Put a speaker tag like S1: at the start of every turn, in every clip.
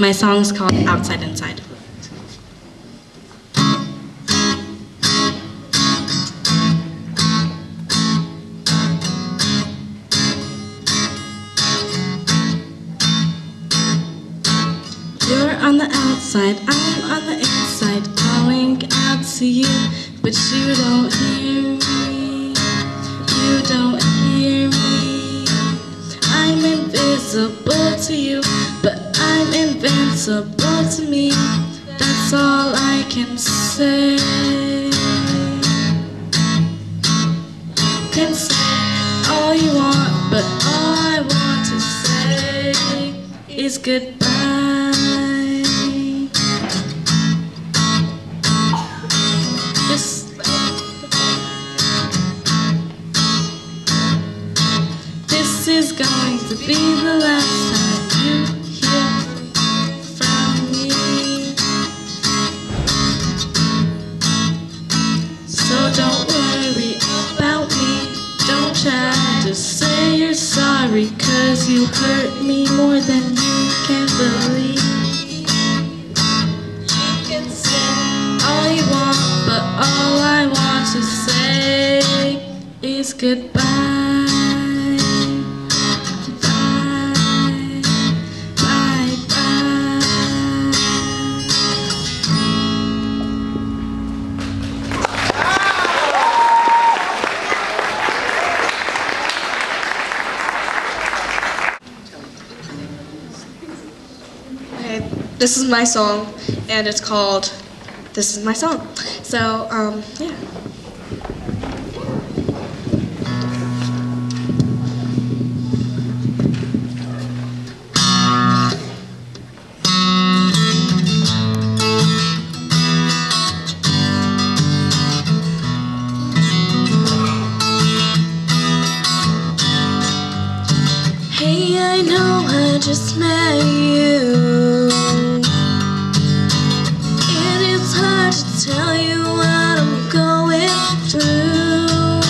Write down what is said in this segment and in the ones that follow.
S1: My song is called Outside Inside. You're on the outside, I'm on the inside, calling out to you, but you don't hear me, you don't hear me. I'm invisible to you, but I'm invincible to me. That's all I can say. Can say all you want, but all I want to say is goodbye. This is going to be the last time you hear from me. So don't worry about me. Don't try to say you're sorry, 'cause you hurt me more than you can believe. You can say all you want, but all I want to say is goodbye. This is my song, and it's called This Is My Song. So, yeah. Hey, I know I just met you. Tell you what I'm going through.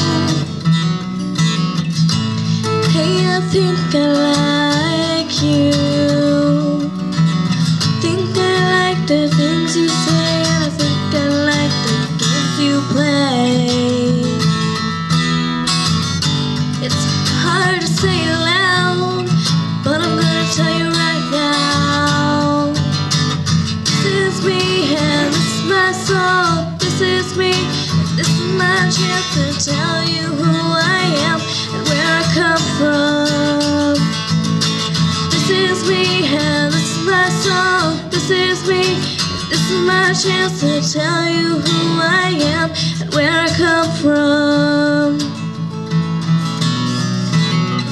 S1: Hey, I think I like you. Think I like the things you say, and I think I like the games you play. It's hard to say it loud, but I'm gonna tell you right now. This is me and this is my song. This is me, this is my chance to tell you who I am and where I come from. This is me and this is my song. This is me, this is my chance to tell you who I am and where I come from.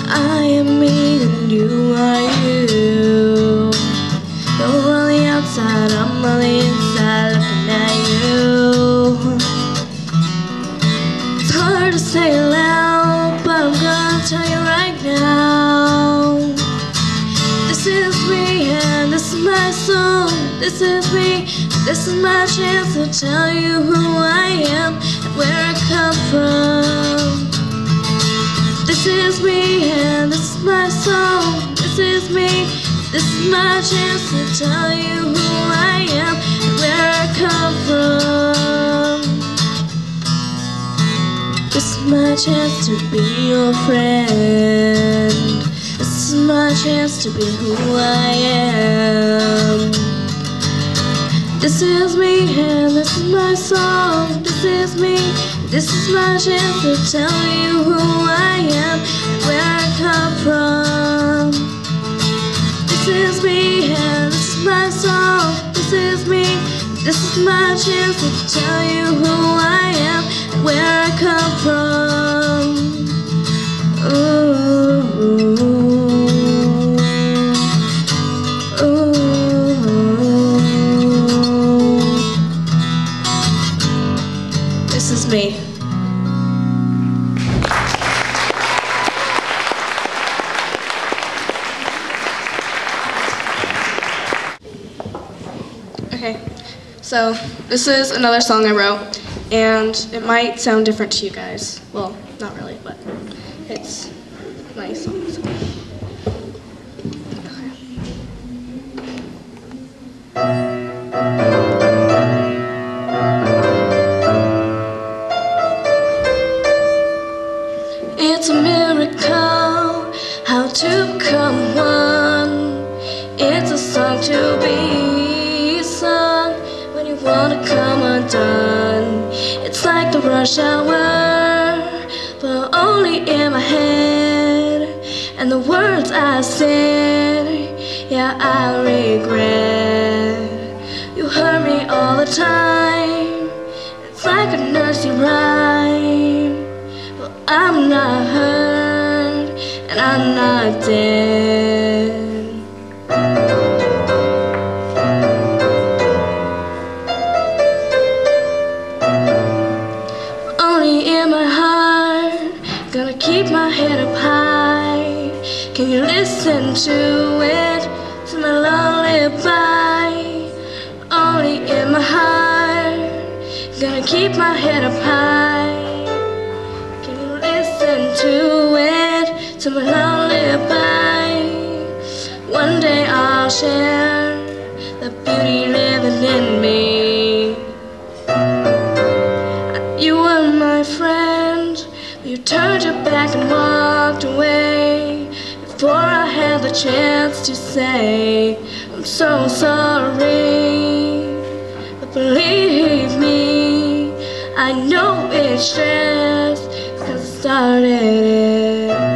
S1: I am me and you are you. You're on the outside, I'm on the inside looking at you. It's hard to say it loud, but I'm gonna tell you right now. This is me and this is my song. This is me, this is my chance to tell you who I am and where I come from. This is me and this is my song. This is me, this is my chance to tell you who I am and where I come from. This is my chance to be your friend. This is my chance to be who I am. This is me and this is my song. This is me, this is my chance to tell you who I am and where I come from. This is me and this is my song. This is me, this is my chance to tell you who I am and where I come from. Ooh, ooh, this is me. Okay, so this is another song I wrote, and it might sound different to you guys. Well, not really, but it's my song. So. Okay. the rush hour, but only in my head. And the words I said, yeah, I regret. You hurt me all the time, it's like a nursery rhyme. But I'm not hurt, and I'm not dead. Only in my heart, gonna keep my head up high. Can you listen to it, to my lullaby? Only in my heart, gonna keep my head up high. Can you listen to it, to my lullaby? One day I'll share the beauty living in me. You were my friend, but you turned your back and walked away before I had the chance to say I'm so sorry. But believe me, I know it's just 'cause I started it.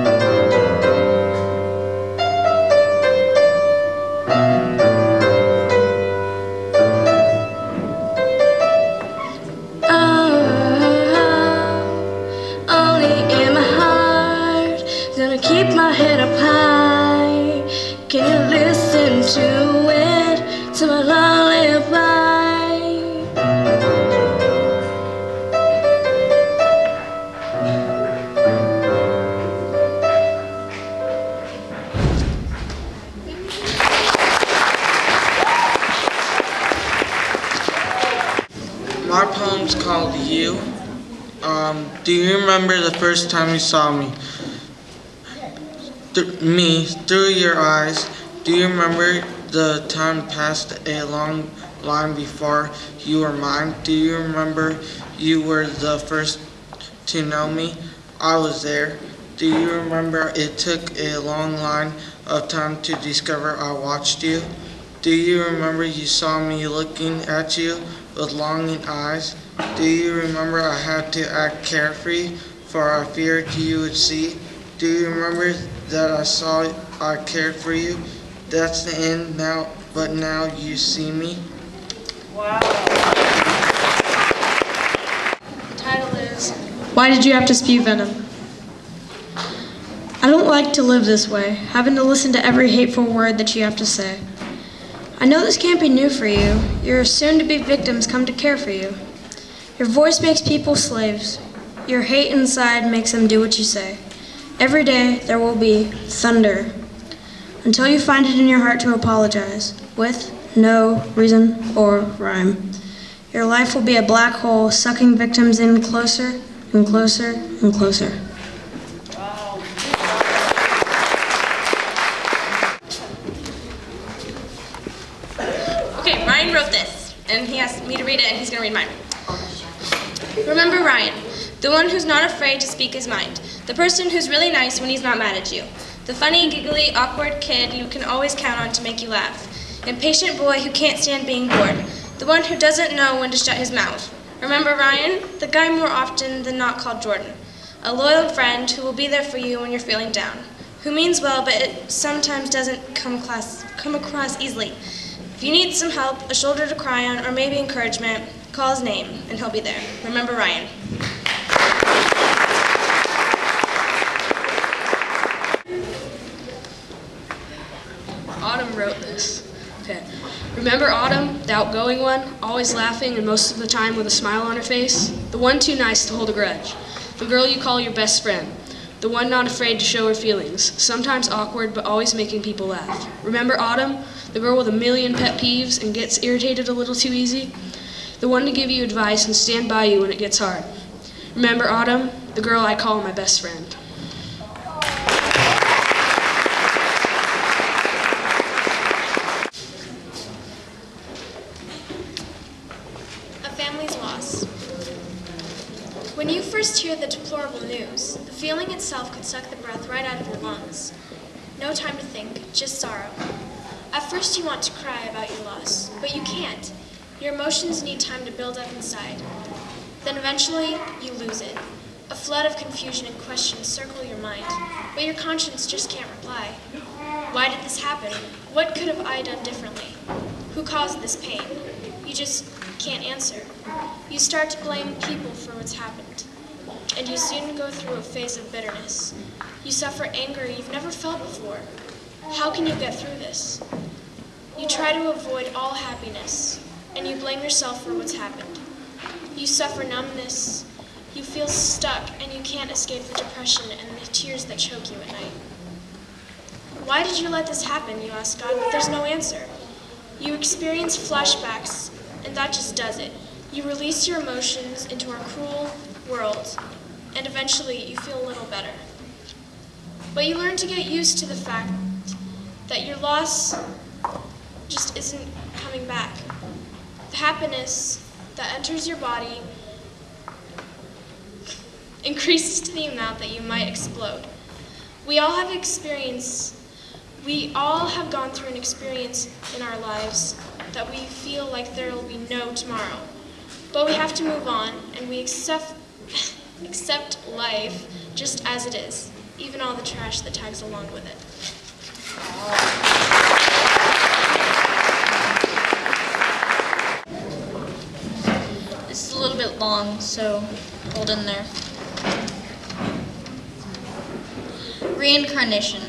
S1: Keep my head up high. Can you listen to it, to my lullaby?
S2: My poem's called You. Do you remember the first time you saw me? Through your eyes. Do you remember the time passed a long line before you were mine? Do you remember you were the first to know me? I was there. Do you remember it took a long line of time to discover I watched you? Do you remember you saw me looking at you with longing eyes? Do you remember I had to act carefree, for I feared you would see? Do you remember that I cared for you? That's the end now, but now you see me.
S3: Wow. The title is, Why Did You Have to Spew Venom? I don't like to live this way, having to listen to every hateful word that you have to say. I know this can't be new for you. Your soon-to-be victims come to care for you. Your voice makes people slaves. Your hate inside makes them do what you say. Every day there will be thunder until you find it in your heart to apologize with no reason or rhyme. Your life will be a black hole sucking victims in closer and closer and closer.
S4: Wow. Okay, Ryan wrote this, and he asked me to read it, and he's going to read mine. Remember Ryan, the one who's not afraid to speak his mind. The person who's really nice when he's not mad at you. The funny, giggly, awkward kid you can always count on to make you laugh. Impatient boy who can't stand being bored. The one who doesn't know when to shut his mouth. Remember Ryan? The guy more often than not called Jordan. A loyal friend who will be there for you when you're feeling down. Who means well, but it sometimes doesn't come across easily. If you need some help, a shoulder to cry on, or maybe encouragement, call his name, and he'll be there. Remember Ryan.
S3: Autumn wrote this. Okay. Remember Autumn, the outgoing one, always laughing and most of the time with a smile on her face? The one too nice to hold a grudge. The girl you call your best friend. The one not afraid to show her feelings. Sometimes awkward, but always making people laugh. Remember Autumn, the girl with a million pet peeves and gets irritated a little too easy? The one to give you advice and stand by you when it gets hard. Remember Autumn, the girl I call my best friend.
S5: When you first hear the deplorable news, the feeling itself could suck the breath right out of your lungs. No time to think, just sorrow. At first you want to cry about your loss, but you can't. Your emotions need time to build up inside. Then eventually, you lose it. A flood of confusion and questions circle your mind, but your conscience just can't reply. Why did this happen? What could have I done differently? Who caused this pain? You just can't answer. You start to blame people for what's happened, and you soon go through a phase of bitterness. You suffer anger you've never felt before. How can you get through this? You try to avoid all happiness, and you blame yourself for what's happened. You suffer numbness, you feel stuck, and you can't escape the depression and the tears that choke you at night. Why did you let this happen, you ask God, but there's no answer. You experience flashbacks, and that just does it. You release your emotions into our cruel world, and eventually you feel a little better. But you learn to get used to the fact that your loss just isn't coming back. The happiness that enters your body increases to the amount that you might explode. We all have gone through an experience in our lives that we feel like there will be no tomorrow. But we have to move on, and we accept life just as it is, even all the trash that tags along with it.
S6: This is a little bit long, so hold in there. Reincarnation.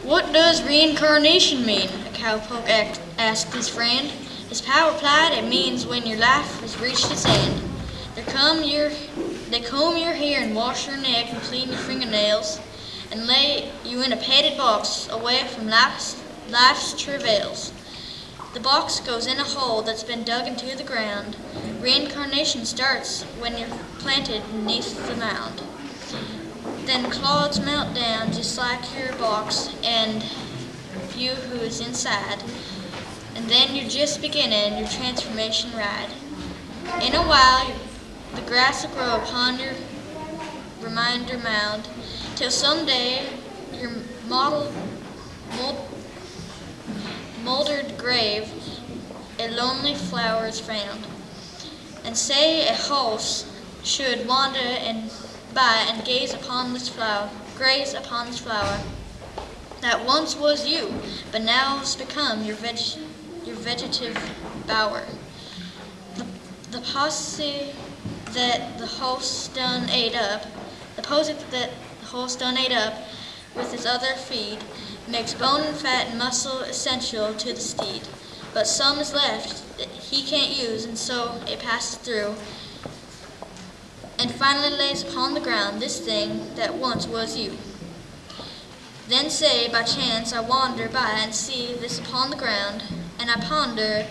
S6: What does reincarnation mean? A cowpoke asked his friend. His pal replied, it means when your life has reached its end. They comb your hair and wash your neck and clean your fingernails and lay you in a padded box away from life's travails. The box goes in a hole that's been dug into the ground. Reincarnation starts when you're planted beneath the mound. Then clouds melt down just like your box and you who is inside. And then you're just beginning your transformation ride. In a while, the grass will grow upon your reminder mound, till someday your moldered grave, a lonely flower is found. And say a host should wander by and gaze upon this flower, that once was you, but now has become your vegetative bower. The posse that the host done ate up, with his other feed, makes bone and fat and muscle essential to the steed. But some is left that he can't use, and so it passes through, and finally lays upon the ground this thing that once was you. Then say, by chance I wander by and see this upon the ground, and I ponder,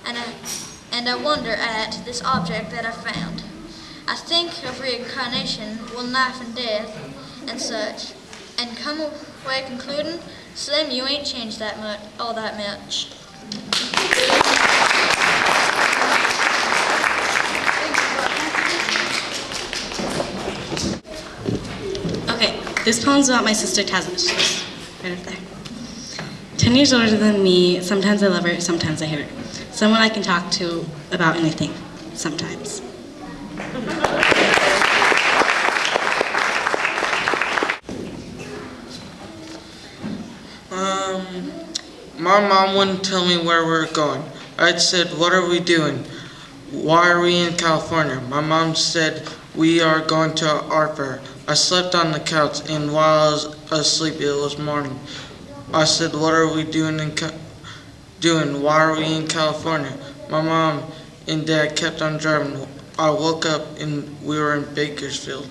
S6: and I wonder at this object that I found. I think of reincarnation, one life and death, and such, and come away concluding, Slim, you ain't changed all that much.
S7: Okay, this poem's about my sister Tazza. She's right up there. 10 years older than me, sometimes I love her, sometimes I hate her. Someone I can talk to about anything, sometimes.
S2: My mom wouldn't tell me where we were going. I said, what are we doing? Why are we in California? My mom said, we are going to art fair. I slept on the couch, and while I was asleep, it was morning. I said, what are we doing? Why are we in California? My mom and dad kept on driving. I woke up, and we were in Bakersfield.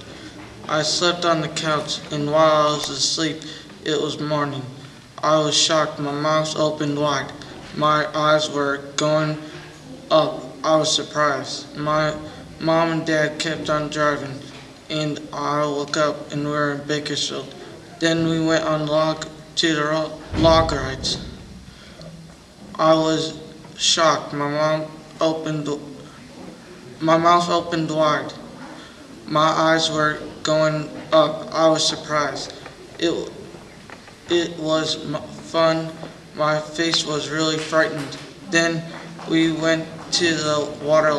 S2: I slept on the couch, and while I was asleep, it was morning. I was shocked. My mouth opened wide. My eyes were going up. I was surprised. My mom and dad kept on driving, and I woke up and we were in Bakersfield. Then we went on log rides. I was shocked. My mouth opened wide. My eyes were going up. I was surprised. It was fun. My face was really frightened. Then we went to the water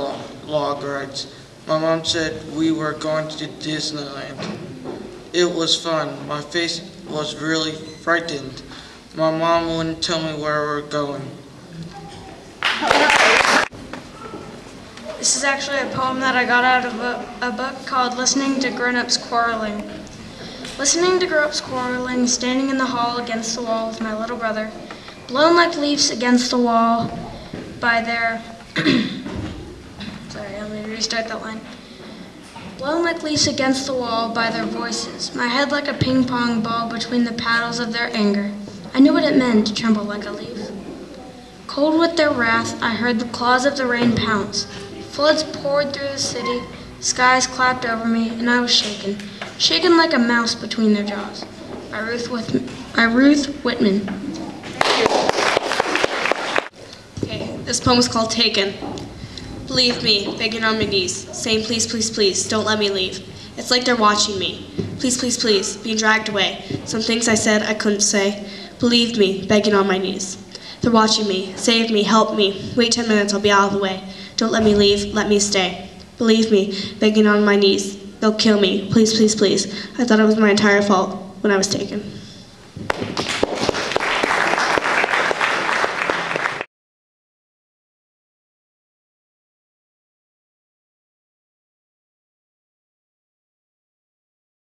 S2: log rides. My mom said we were going to Disneyland. It was fun. My face was really frightened. My mom wouldn't tell me where we were going.
S3: This is actually a poem that I got out of a book called Listening to Grown-Ups Quarreling. Listening to grown-ups quarreling, standing in the hall against the wall with my little brother, blown like leaves against the wall by their... Sorry, let me restart that line. Blown like leaves against the wall by their voices, my head like a ping-pong ball between the paddles of their anger. I knew what it meant to tremble like a leaf. Cold with their wrath, I heard the claws of the rain pounce. Floods poured through the city, skies clapped over me, and I was shaken. Shaken like a mouse between their jaws. By Ruth Whitman.
S4: Okay, this poem is called Taken. Believe me, begging on my knees, saying please, please, please, don't let me leave. It's like they're watching me. Please, please, please, being dragged away. Some things I said I couldn't say. Believe me, begging on my knees. They're watching me, save me, help me. Wait 10 minutes, I'll be out of the way. Don't let me leave, let me stay. Believe me, begging on my knees. They'll kill me, please, please, please. I thought it was my entire fault when I was taken.